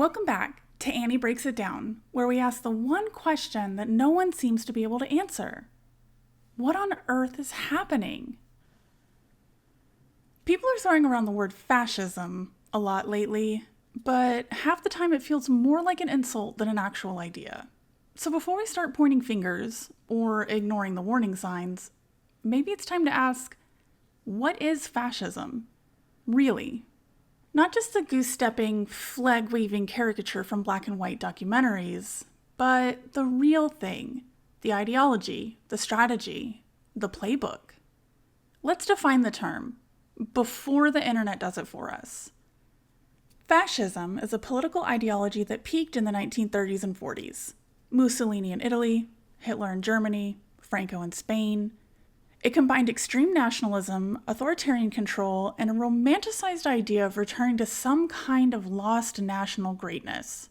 Welcome back to Annie Breaks It Down, where we ask the one question that no one seems to be able to answer. What on earth is happening? People are throwing around the word fascism a lot lately, but half the time it feels more like an insult than an actual idea. So before we start pointing fingers or ignoring the warning signs, maybe it's time to ask, what is fascism? Really? Not just the goose-stepping, flag-waving caricature from black and white documentaries, but the real thing, the ideology, the strategy, the playbook. Let's define the term before the internet does it for us. Fascism is a political ideology that peaked in the 1930s and 40s. Mussolini in Italy, Hitler in Germany, Franco in Spain. It combined extreme nationalism, authoritarian control, and a romanticized idea of returning to some kind of lost national greatness.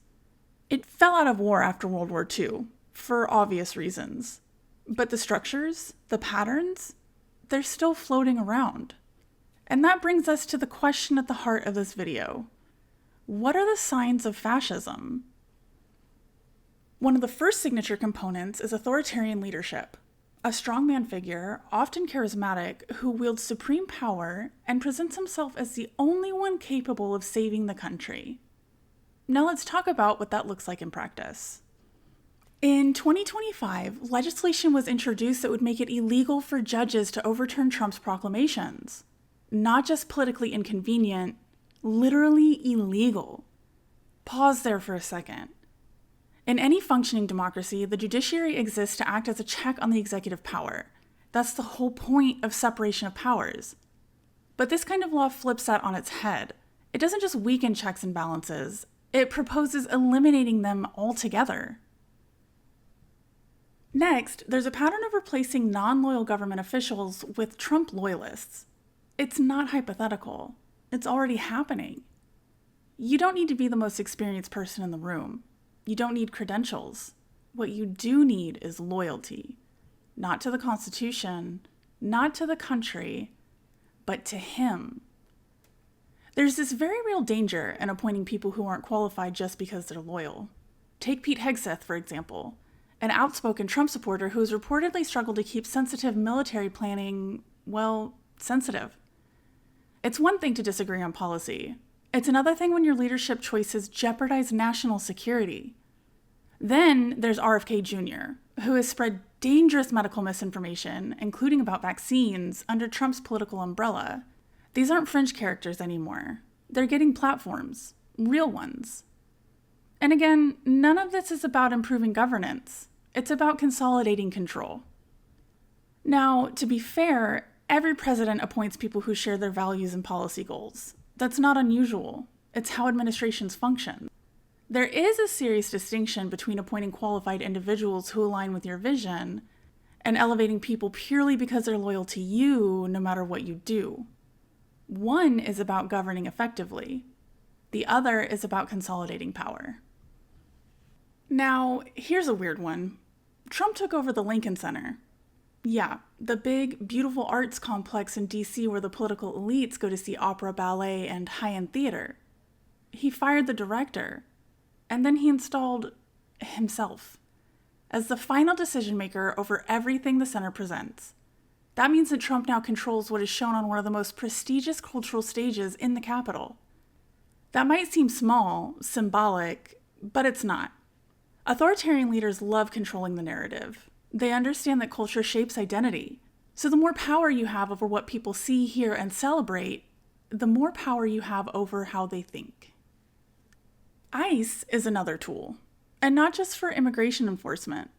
It fell out of war after World War II, for obvious reasons. But the structures, the patterns, they're still floating around. And that brings us to the question at the heart of this video. What are the signs of fascism? One of the first signature components is authoritarian leadership. A strongman figure, often charismatic, who wields supreme power and presents himself as the only one capable of saving the country. Now let's talk about what that looks like in practice. In 2025, legislation was introduced that would make it illegal for judges to overturn Trump's proclamations. Not just politically inconvenient, literally illegal. Pause there for a second. In any functioning democracy, the judiciary exists to act as a check on the executive power. That's the whole point of separation of powers. But this kind of law flips that on its head. It doesn't just weaken checks and balances, it proposes eliminating them altogether. Next, there's a pattern of replacing non-loyal government officials with Trump loyalists. It's not hypothetical. It's already happening. You don't need to be the most experienced person in the room. You don't need credentials. What you do need is loyalty. Not to the Constitution, not to the country, but to him. There's this very real danger in appointing people who aren't qualified just because they're loyal. Take Pete Hegseth, for example, an outspoken Trump supporter who has reportedly struggled to keep sensitive military planning, sensitive. It's one thing to disagree on policy. It's another thing when your leadership choices jeopardize national security. Then there's RFK Jr., who has spread dangerous medical misinformation, including about vaccines, under Trump's political umbrella. These aren't fringe characters anymore. They're getting platforms, real ones. And again, none of this is about improving governance. It's about consolidating control. Now, to be fair, every president appoints people who share their values and policy goals. That's not unusual. It's how administrations function. There is a serious distinction between appointing qualified individuals who align with your vision and elevating people purely because they're loyal to you no matter what you do. One is about governing effectively. The other is about consolidating power. Now, here's a weird one. Trump took over the Lincoln Center. Yeah, the big, beautiful arts complex in DC where the political elites go to see opera, ballet, and high-end theater. He fired the director, and then he installed himself as the final decision-maker over everything the center presents. That means that Trump now controls what is shown on one of the most prestigious cultural stages in the Capitol. That might seem small, symbolic, but it's not. Authoritarian leaders love controlling the narrative. They understand that culture shapes identity. So the more power you have over what people see, hear, and celebrate, the more power you have over how they think. ICE is another tool, and not just for immigration enforcement.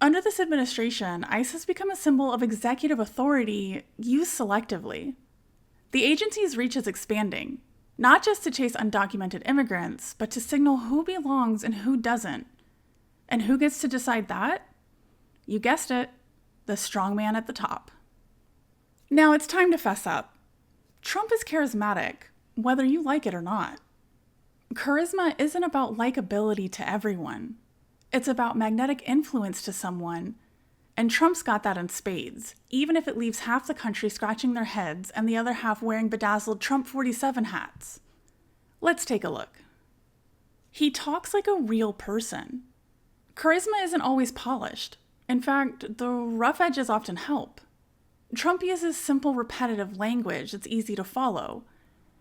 Under this administration, ICE has become a symbol of executive authority used selectively. The agency's reach is expanding, not just to chase undocumented immigrants, but to signal who belongs and who doesn't. And who gets to decide that? You guessed it, the strongman at the top. Now it's time to fess up. Trump is charismatic, whether you like it or not. Charisma isn't about likability to everyone. It's about magnetic influence to someone, and Trump's got that in spades, even if it leaves half the country scratching their heads and the other half wearing bedazzled Trump 47 hats. Let's take a look. He talks like a real person. Charisma isn't always polished. In fact, the rough edges often help. Trump uses simple, repetitive language that's easy to follow.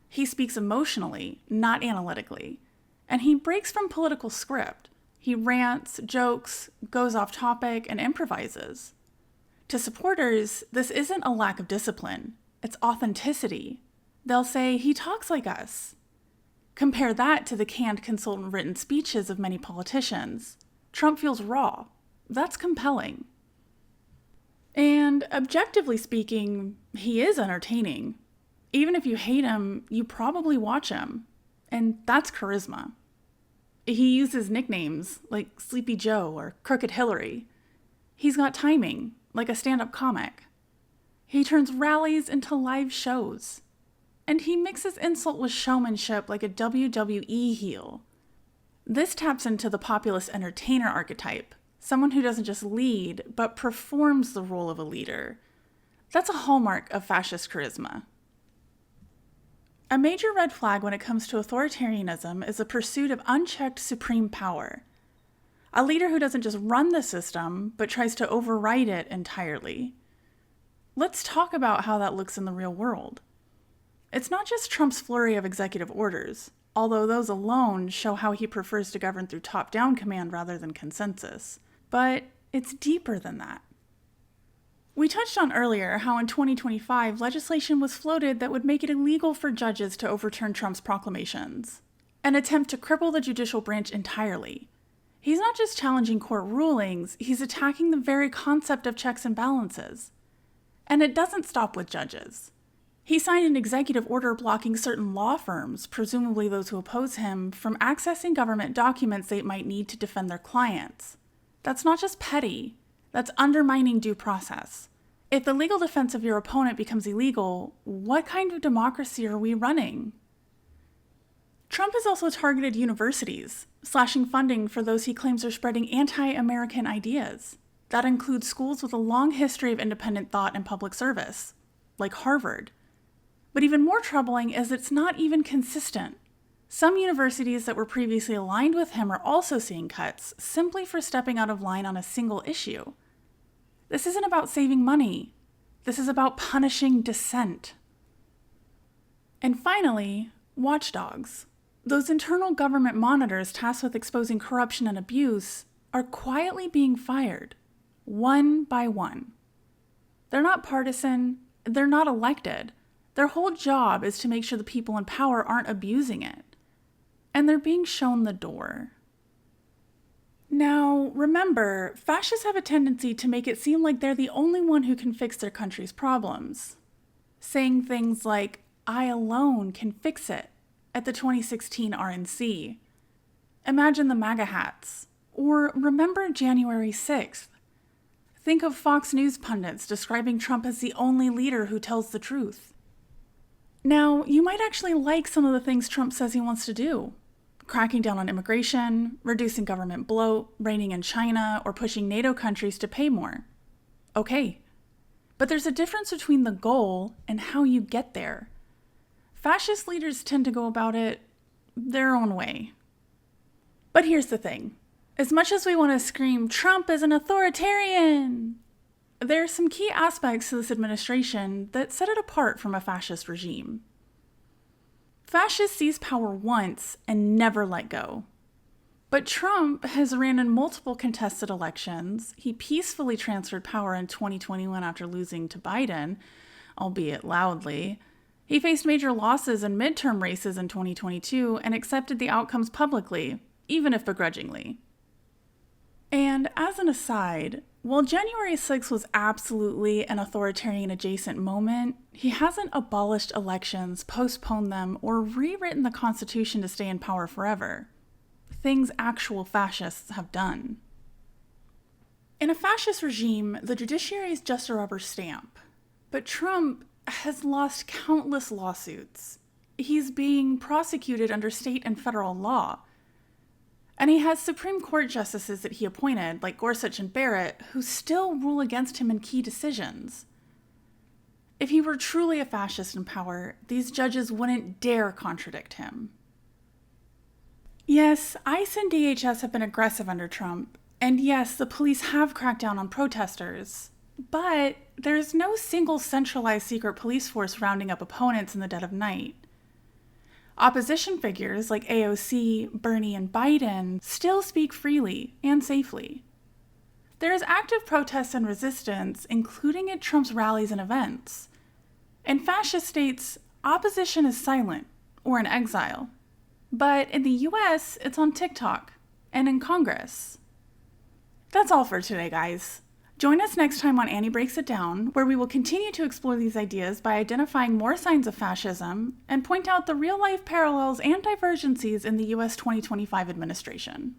He speaks emotionally, not analytically. And he breaks from political script. He rants, jokes, goes off topic, and improvises. To supporters, this isn't a lack of discipline. It's authenticity. They'll say, he talks like us. Compare that to the canned consultant-written speeches of many politicians. Trump feels raw. That's compelling. And objectively speaking, he is entertaining. Even if you hate him, you probably watch him. And that's charisma. He uses nicknames like Sleepy Joe or Crooked Hillary. He's got timing, like a stand-up comic. He turns rallies into live shows. And he mixes insult with showmanship like a WWE heel. This taps into the populist entertainer archetype, someone who doesn't just lead, but performs the role of a leader. That's a hallmark of fascist charisma. A major red flag when it comes to authoritarianism is the pursuit of unchecked supreme power. A leader who doesn't just run the system, but tries to override it entirely. Let's talk about how that looks in the real world. It's not just Trump's flurry of executive orders, although those alone show how he prefers to govern through top-down command rather than consensus. But it's deeper than that. We touched on earlier how in 2025 legislation was floated that would make it illegal for judges to overturn Trump's proclamations, an attempt to cripple the judicial branch entirely. He's not just challenging court rulings, he's attacking the very concept of checks and balances. And it doesn't stop with judges. He signed an executive order blocking certain law firms, presumably those who oppose him, from accessing government documents they might need to defend their clients. That's not just petty, that's undermining due process. If the legal defense of your opponent becomes illegal, what kind of democracy are we running? Trump has also targeted universities, slashing funding for those he claims are spreading anti-American ideas. That includes schools with a long history of independent thought and public service, like Harvard. But even more troubling is it's not even consistent. Some universities that were previously aligned with him are also seeing cuts, simply for stepping out of line on a single issue. This isn't about saving money. This is about punishing dissent. And finally, watchdogs. Those internal government monitors tasked with exposing corruption and abuse are quietly being fired, one by one. They're not partisan, they're not elected. Their whole job is to make sure the people in power aren't abusing it. And they're being shown the door. Now, remember, fascists have a tendency to make it seem like they're the only one who can fix their country's problems. Saying things like, I alone can fix it, at the 2016 RNC. Imagine the MAGA hats. Or remember January 6th. Think of Fox News pundits describing Trump as the only leader who tells the truth. Now, you might actually like some of the things Trump says he wants to do. Cracking down on immigration, reducing government bloat, reining in China, or pushing NATO countries to pay more. Okay. But there's a difference between the goal and how you get there. Fascist leaders tend to go about it their own way. But here's the thing. As much as we want to scream, Trump is an authoritarian, there are some key aspects to this administration that set it apart from a fascist regime. Fascists seize power once and never let go. But Trump has ran in multiple contested elections. He peacefully transferred power in 2021 after losing to Biden, albeit loudly. He faced major losses in midterm races in 2022 and accepted the outcomes publicly, even if begrudgingly. And as an aside, while January 6th was absolutely an authoritarian adjacent moment, he hasn't abolished elections, postponed them, or rewritten the Constitution to stay in power forever. Things actual fascists have done. In a fascist regime, the judiciary is just a rubber stamp. But Trump has lost countless lawsuits. He's being prosecuted under state and federal law. And he has Supreme Court justices that he appointed, like Gorsuch and Barrett, who still rule against him in key decisions. If he were truly a fascist in power, these judges wouldn't dare contradict him. Yes, ICE and DHS have been aggressive under Trump, and yes, the police have cracked down on protesters. But there's no single centralized secret police force rounding up opponents in the dead of night. Opposition figures like AOC, Bernie, and Biden still speak freely and safely. There is active protest and resistance, including at Trump's rallies and events. In fascist states, opposition is silent or in exile. But in the US, it's on TikTok and in Congress. That's all for today, guys. Join us next time on Annie Breaks It Down, where we will continue to explore these ideas by identifying more signs of fascism and point out the real-life parallels and divergencies in the US 2025 administration.